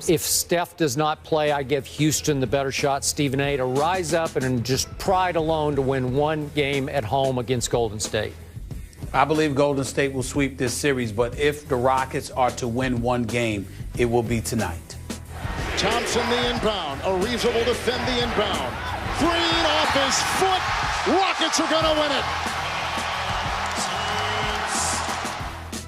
If Steph does not play, I give Houston the better shot, Stephen A., to rise up and just pride alone to win one game at home against Golden State. I believe Golden State will sweep this series, but if the Rockets are to win one game, it will be tonight. Thompson the inbound. Ariza will defend the inbound. Green off his foot. Rockets are going to win it.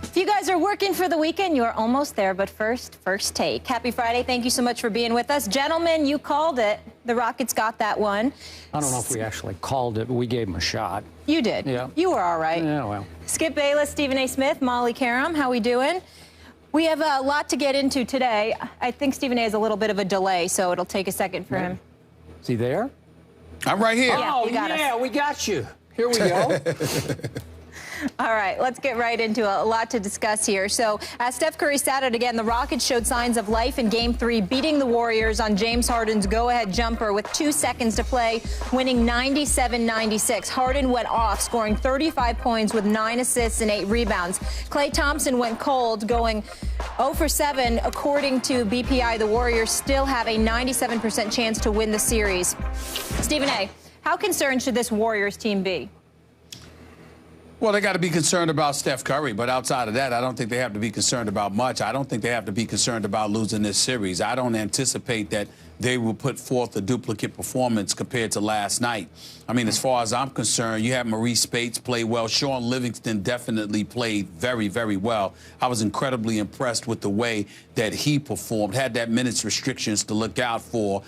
If you guys are working for the weekend, you're almost there. But first take. Happy Friday. Thank you so much for being with us. Gentlemen, you called it. The Rockets got that one. I don't know if we actually called it, but we gave them a shot. You did. Yeah. You were all right. Yeah, well. Skip Bayless, Stephen A. Smith, Molly Karam, how we doing? We have a lot to get into today. I think Stephen A. has a little bit of a delay, so it'll take a second for him. Is he there? I'm right here. Oh, yeah, we got you. Here we go. All right, let's get right into a lot to discuss here. So, as Steph Curry stated again, the Rockets showed signs of life in Game 3, beating the Warriors on James Harden's go-ahead jumper with 2 seconds to play, winning 97-96. Harden went off, scoring 35 points with 9 assists and 8 rebounds. Klay Thompson went cold, going 0 for 7. According to BPI, the Warriors still have a 97% chance to win the series. Stephen A., how concerned should this Warriors team be? Well, they got to be concerned about Steph Curry, but outside of that, I don't think they have to be concerned about much. I don't think they have to be concerned about losing this series. I don't anticipate that they will put forth a duplicate performance compared to last night. I mean, as far as I'm concerned, you have Maurice Spates play well. Sean Livingston definitely played very, very well. I was incredibly impressed with the way that he performed. Had that minutes restrictions to look out for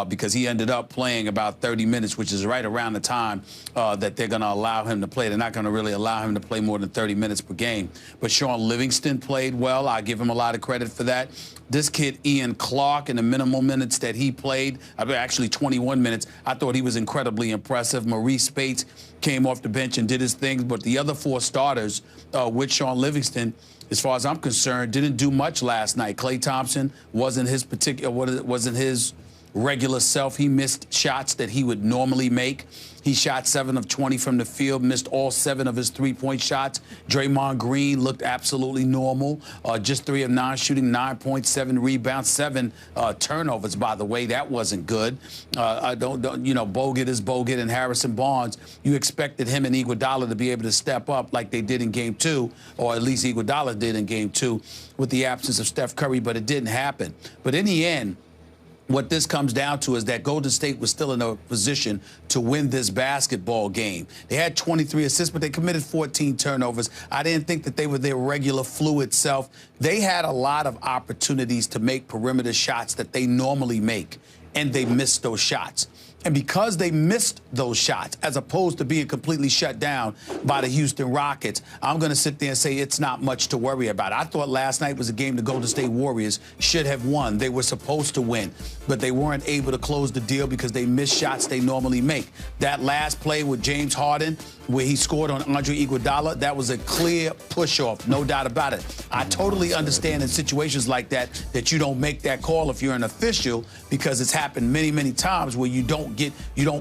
because he ended up playing about 30 minutes, which is right around the time that they're going to allow him to play. They're not going to really allow him to play more than 30 minutes per game. But Sean Livingston played well. I give him a lot of credit for that. This kid, Ian Clark, in the minimal minutes that he played, actually 21 minutes, I thought he was incredibly impressive. Maurice Spates came off the bench and did his thing, but the other 4 starters with Sean Livingston, as far as I'm concerned, didn't do much last night. Klay Thompson wasn't his regular self. He missed shots that he would normally make. He shot 7 of 20 from the field, missed all 7 of his 3-point shots. Draymond Green looked absolutely normal. Just 3 of 9 shooting, 9.7 rebounds, 7 turnovers, by the way. That wasn't good. Bogut is Bogut, and Harrison Barnes, you expected him and Iguodala to be able to step up like they did in Game 2, or at least Iguodala did in Game 2 with the absence of Steph Curry, but it didn't happen. But in the end, what this comes down to is that Golden State was still in a position to win this basketball game. They had 23 assists, but they committed 14 turnovers. I didn't think that they were their regular fluid self. They had a lot of opportunities to make perimeter shots that they normally make, and they missed those shots. And because they missed those shots, as opposed to being completely shut down by the Houston Rockets, I'm going to sit there and say it's not much to worry about. I thought last night was a game the Golden State Warriors should have won. They were supposed to win, but they weren't able to close the deal because they missed shots they normally make. That last play with James Harden, where he scored on Andre Iguodala, that was a clear push-off, no doubt about it. I totally understand in situations like that you don't make that call if you're an official, because it's happened many, many times where you don't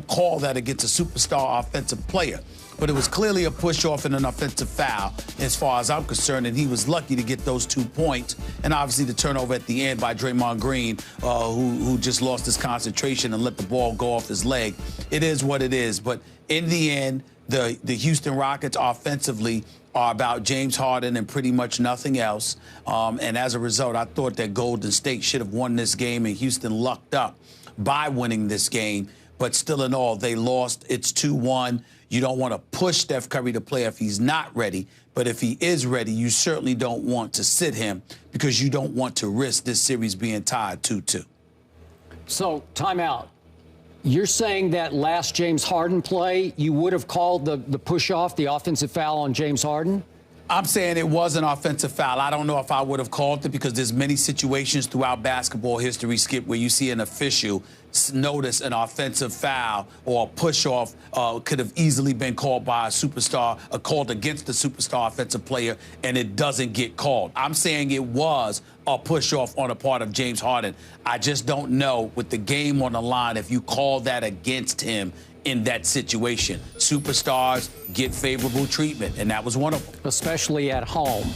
call that against a superstar offensive player. But it was clearly a push-off and an offensive foul as far as I'm concerned, and he was lucky to get those 2 points. And obviously the turnover at the end by Draymond Green, who just lost his concentration and let the ball go off his leg. It is what it is. But in the end, the Houston Rockets offensively are about James Harden and pretty much nothing else. And as a result, I thought that Golden State should have won this game, and Houston lucked up by winning this game. But still in all, they lost. It's 2-1. You don't want to push Steph Curry to play if he's not ready. But if he is ready, you certainly don't want to sit him because you don't want to risk this series being tied 2-2. So, timeout. You're saying that last James Harden play, you would have called the push-off, the offensive foul on James Harden? I'm saying it was an offensive foul. I don't know if I would have called it because there's many situations throughout basketball history, Skip, where you see an official notice an offensive foul or a push-off could have easily been called by a superstar, called against a superstar offensive player, and it doesn't get called. I'm saying it was a push-off on the part of James Harden. I just don't know, with the game on the line, if you call that against him in that situation. Superstars get favorable treatment, and that was one of them. Especially at home.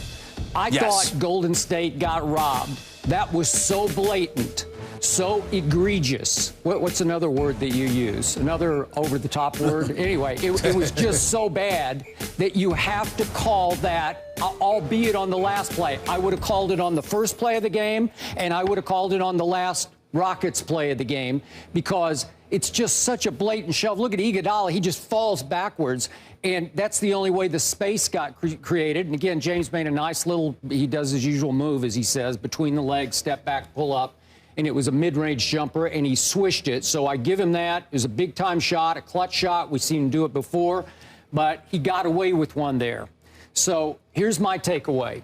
I thought Golden State got robbed That was so blatant, so egregious. What's another word that you use? Another over-the-top word? Anyway, it was just so bad that you have to call that, albeit on the last play. I would have called it on the first play of the game, and I would have called it on the last Rockets play of the game, because it's just such a blatant shove. Look at Iguodala. He just falls backwards, and that's the only way the space got created. And again, James made a nice little, he does his usual move, as he says, between the legs, step back, pull up, and it was a mid-range jumper, and he swished it. So I give him that. It was a big-time shot, a clutch shot. We've seen him do it before, but he got away with one there. So here's my takeaway.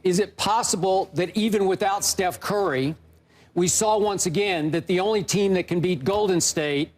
Is it possible that even without Steph Curry, we saw once again that the only team that can beat Golden State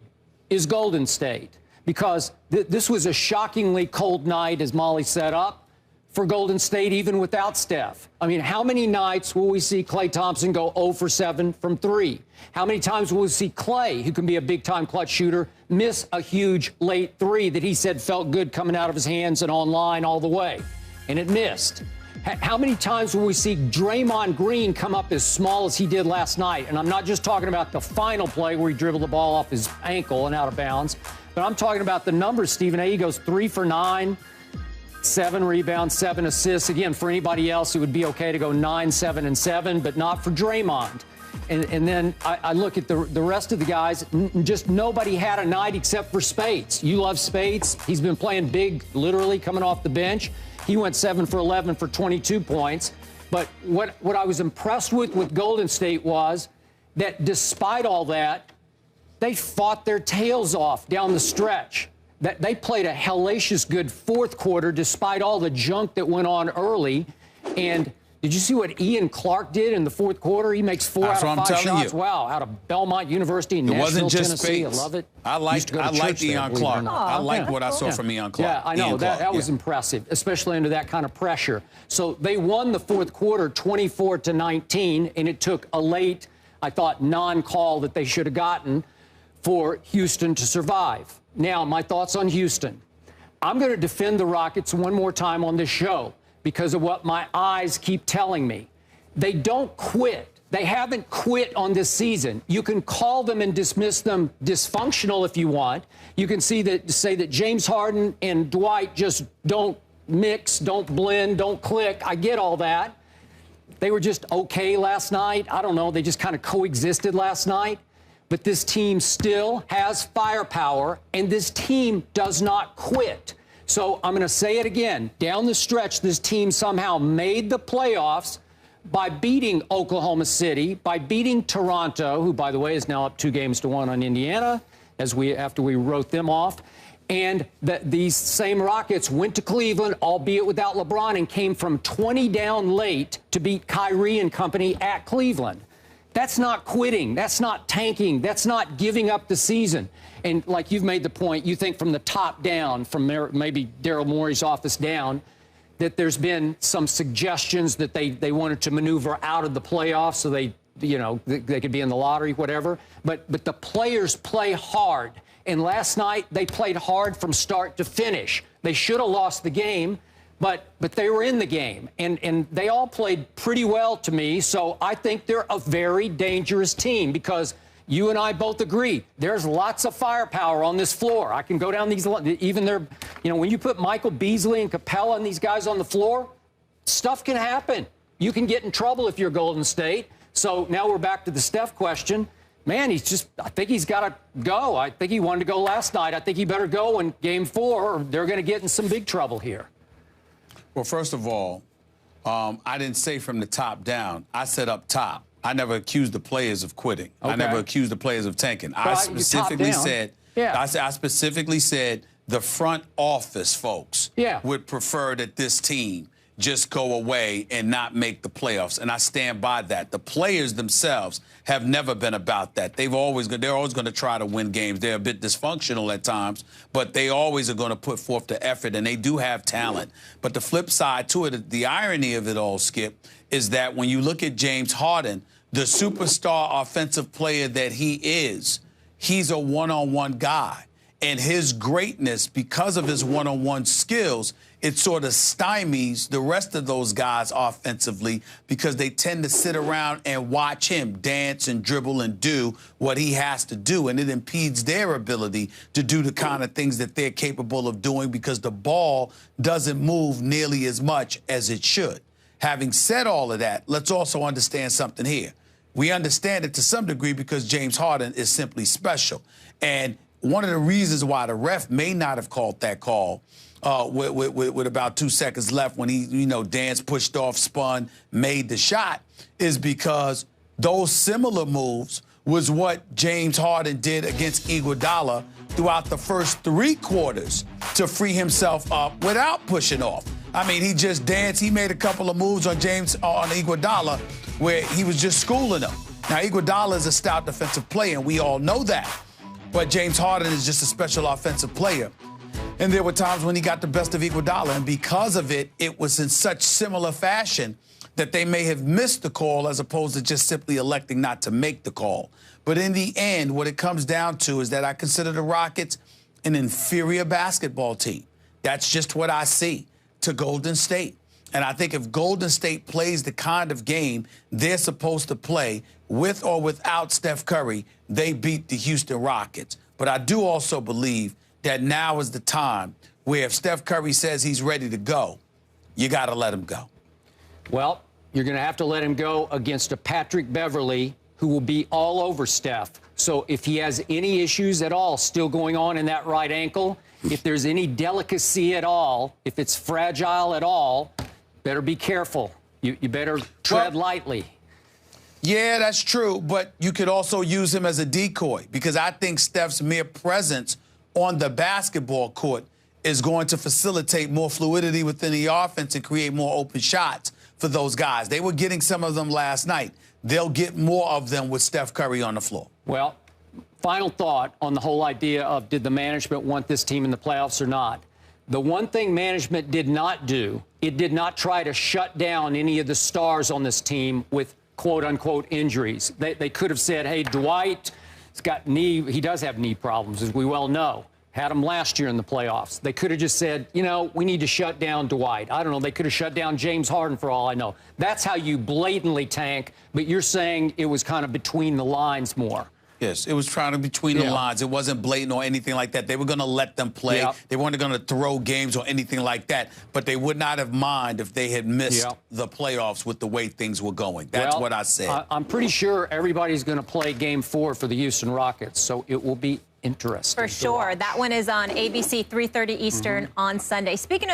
is Golden State? Because this was a shockingly cold night, as Molly set up, for Golden State, even without Steph. I mean, how many nights will we see Klay Thompson go 0 for 7 from 3? How many times will we see Klay, who can be a big-time clutch shooter, miss a huge late 3 that he said felt good coming out of his hands and online all the way, and it missed? How many times will we see Draymond Green come up as small as he did last night? And I'm not just talking about the final play where he dribbled the ball off his ankle and out of bounds, but I'm talking about the numbers, Stephen A. He goes 3 for 9, 7 rebounds, 7 assists. Again, for anybody else, it would be okay to go 9, 7, and 7, but not for Draymond. And then I look at the rest of the guys, just nobody had a night except for Spates. You love Spates. He's been playing big, literally, coming off the bench. He went 7 for 11 for 22 points. But what I was impressed with Golden State was that despite all that, they fought their tails off down the stretch. That they played a hellacious good fourth quarter despite all the junk that went on early. And did you see what Ian Clark did in the fourth quarter? He makes 4 out of 5 shots. Wow, out of Belmont University in Nashville, Tennessee. I love it. I liked Ian Clark. I liked what I saw from Ian Clark. Yeah, I know. That was impressive, especially under that kind of pressure. So they won the fourth quarter 24-19, and it took a late, I thought, non-call that they should have gotten for Houston to survive. Now, my thoughts on Houston. I'm going to defend the Rockets one more time on this show because of what my eyes keep telling me. They don't quit. They haven't quit on this season. You can call them and dismiss them dysfunctional if you want. You can say that James Harden and Dwight just don't mix, don't blend, don't click. I get all that. They were just okay last night. I don't know. They just kind of coexisted last night. But this team still has firepower, and this team does not quit. So I'm going to say it again. Down the stretch, this team somehow made the playoffs by beating Oklahoma City, by beating Toronto, who, by the way, is now up 2-1 on Indiana, after we wrote them off. And these same Rockets went to Cleveland, albeit without LeBron, and came from 20 down late to beat Kyrie and company at Cleveland. That's not quitting. That's not tanking. That's not giving up the season. And like you've made the point, you think from the top down, from maybe Daryl Morey's office down, that there's been some suggestions that they wanted to maneuver out of the playoffs so they could be in the lottery, whatever. But the players play hard. And last night, they played hard from start to finish. They should have lost the game, but they were in the game. And they all played pretty well to me. So I think they're a very dangerous team because you and I both agree there's lots of firepower on this floor. I can go down these, even their, when you put Michael Beasley and Capella and these guys on the floor, stuff can happen. You can get in trouble if you're Golden State. So now we're back to the Steph question. Man, I think he's got to go. I think he wanted to go last night. I think he better go in Game 4 or they're going to get in some big trouble here. Well, first of all, I didn't say from the top down. I said up top. I never accused the players of quitting. Okay. I never accused the players of tanking. I specifically said the front office folks would prefer that this team just go away and not make the playoffs. And I stand by that. The players themselves have never been about that. They're always going to try to win games. They're a bit dysfunctional at times, but they always are going to put forth the effort, and they do have talent. But the flip side to it, the irony of it all, Skip, is that when you look at James Harden, the superstar offensive player that he is, he's a one-on-one guy. And his greatness, because of his one-on-one skills, it sort of stymies the rest of those guys offensively because they tend to sit around and watch him dance and dribble and do what he has to do. And it impedes their ability to do the kind of things that they're capable of doing because the ball doesn't move nearly as much as it should. Having said all of that, let's also understand something here. We understand it to some degree because James Harden is simply special. And one of the reasons why the ref may not have called that call with about 2 seconds left when he, danced, pushed off, spun, made the shot is because those similar moves was what James Harden did against Iguodala throughout the first 3 quarters to free himself up without pushing off. I mean, he just danced. He made a couple of moves on Iguodala where he was just schooling him. Now, Iguodala is a stout defensive player, and we all know that. But James Harden is just a special offensive player. And there were times when he got the best of Iguodala, and because of it, it was in such similar fashion that they may have missed the call as opposed to just simply electing not to make the call. But in the end, what it comes down to is that I consider the Rockets an inferior basketball team. That's just what I see to Golden State. And I think if Golden State plays the kind of game they're supposed to play with or without Steph Curry, they beat the Houston Rockets. But I do also believe that now is the time where if Steph Curry says he's ready to go, you got to let him go. Well, you're going to have to let him go against a Patrick Beverley who will be all over Steph. So if he has any issues at all still going on in that right ankle, if there's any delicacy at all, if it's fragile at all, better be careful. You better tread lightly. Yeah, that's true, but you could also use him as a decoy because I think Steph's mere presence on the basketball court is going to facilitate more fluidity within the offense and create more open shots for those guys. They were getting some of them last night. They'll get more of them with Steph Curry on the floor. Well, final thought on the whole idea of did the management want this team in the playoffs or not. The one thing management did not do, it did not try to shut down any of the stars on this team with quote-unquote injuries. They could have said, hey, Dwight, he does have knee problems, as we well know. Had him last year in the playoffs. They could have just said, we need to shut down Dwight. I don't know. They could have shut down James Harden for all I know. That's how you blatantly tank, but you're saying it was kind of between the lines more. Yes, it was trying to between the lines. It wasn't blatant or anything like that. They were going to let them play. Yep. They weren't going to throw games or anything like that. But they would not have minded if they had missed the playoffs with the way things were going. That's what I said. I'm pretty sure everybody's going to play Game 4 for the Houston Rockets, so it will be interesting. For sure. That one is on ABC 3:30 Eastern on Sunday. Speaking of